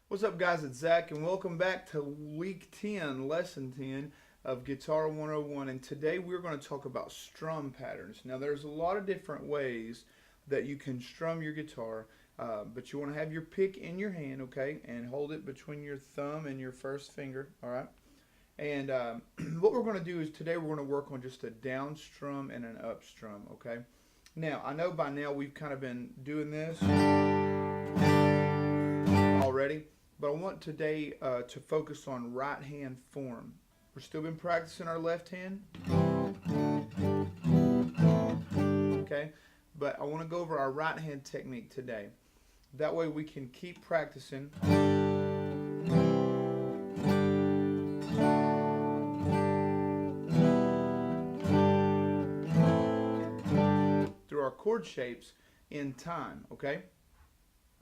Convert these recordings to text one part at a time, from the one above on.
What's up, guys? It's Zach, and welcome back to week 10, lesson 10 of Guitar 101. And today we're going to talk about strum patterns. Now, there's a lot of different ways that you can strum your guitar, but you want to have your pick in your hand, okay, and hold it between your thumb and your first finger, all right? And what we're going to do is today we're going to work on just a down strum and an up strum, okay? Now, I know by now we've kind of been doing this already, but I want today to focus on right hand form. We're still been practicing our left hand, okay? But I want to go over our right hand technique today. That way we can keep practicing through our chord shapes in time, okay?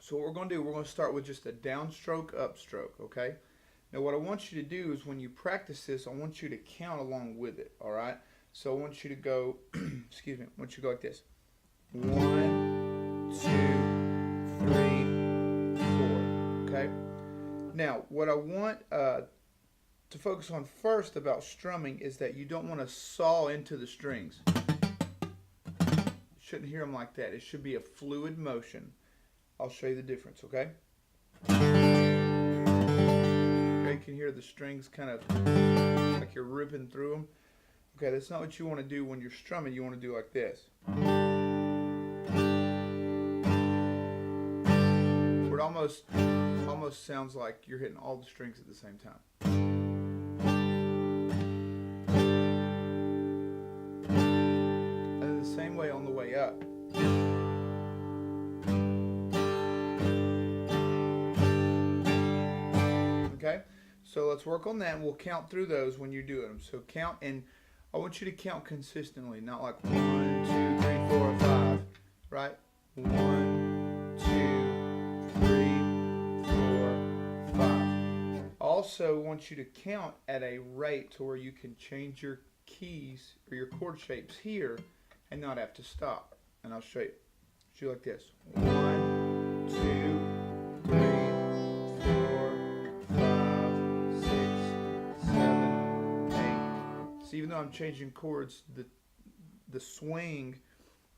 So what we're going to do, we're going to start with just a downstroke, upstroke, okay? Now what I want you to do is when you practice this, I want you to count along with it, all right? So I want you to go, excuse me, I want you to go like this. 1, 2, 3, 4, okay? Now what I want to focus on first about strumming is that you don't want to saw into the strings. You shouldn't hear them like that. It should be a fluid motion. I'll show you the difference, okay? Okay, you can hear the strings kind of like you're ripping through them. Okay, that's not what you want to do when you're strumming. You want to do like this. Where it almost sounds like you're hitting all the strings at the same time. And then the same way on the way up. Okay, so let's work on that and we'll count through those when you're doing them. So count, and I want you to count consistently, not like 1, 2, 3, 4, 5, right? 1, 2, 3, 4, 5. Also want you to count at a rate to where you can change your keys or your chord shapes here and not have to stop. And I'll show you. Do like this. 1, 2, 3, 4, 5, 6, 7, 8. So even though I'm changing chords, the swing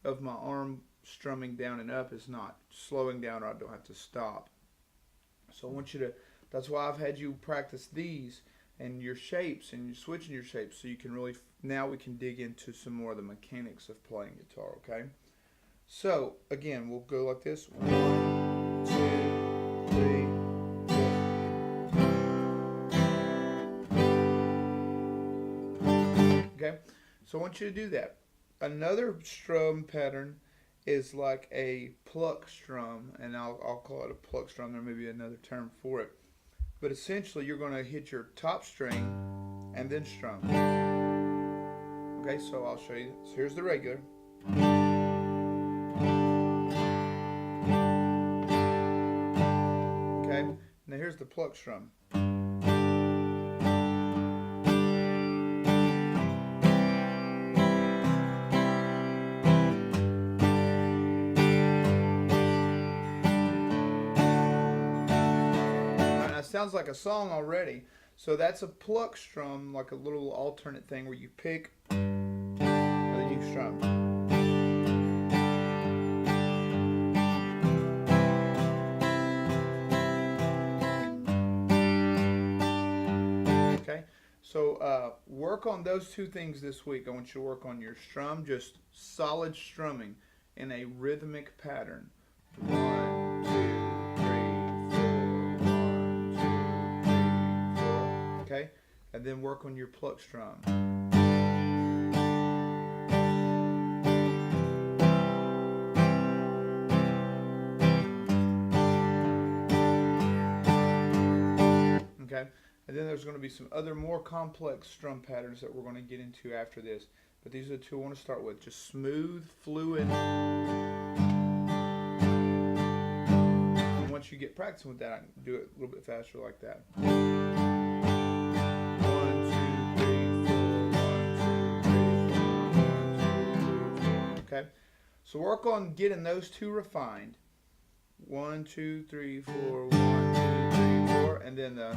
of my arm strumming down and up is not slowing down, or I don't have to stop. So I want you to, that's why I've had you practice these and your shapes, and you're switching your shapes so you can really, now we can dig into some more of the mechanics of playing guitar, okay? So again, we'll go like this. 1, 2, 3, 4. Okay, so I want you to do that. Another strum pattern is like a pluck strum, and I'll call it a pluck strum. There may be another term for it. But essentially, you're going to hit your top string and then strum. Okay, so I'll show you. So here's the regular. Okay, now here's the pluck strum. Sounds like a song already. So that's a pluck strum, like a little alternate thing where you pick and then you strum. Okay, so work on those two things this week. I want you to work on your strum, just solid strumming in a rhythmic pattern. 1, 2. Okay, and then work on your pluck strum. Okay, and then there's going to be some other more complex strum patterns that we're going to get into after this. But these are the two I want to start with. Just smooth, fluid. And once you get practicing with that, I can do it a little bit faster like that. Okay, so work on getting those two refined. 1, 2, 3, 4, 1, 2, 3, and then the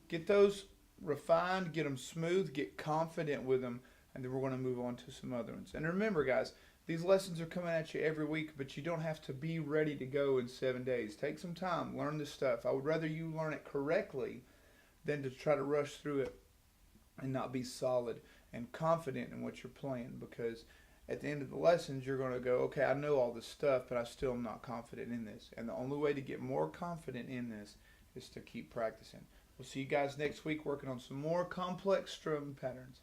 get those refined, get them smooth, get confident with them, and then we're going to move on to some other ones. And remember, guys, these lessons are coming at you every week, but you don't have to be ready to go in 7 days. Take some time, learn this stuff. I would rather you learn it correctly than to try to rush through it and not be solid and confident in what you're playing, because at the end of the lessons you're going to go, okay, I know all this stuff, but I still am not confident in this. And the only way to get more confident in this is to keep practicing. We'll see you guys next week working on some more complex strum patterns.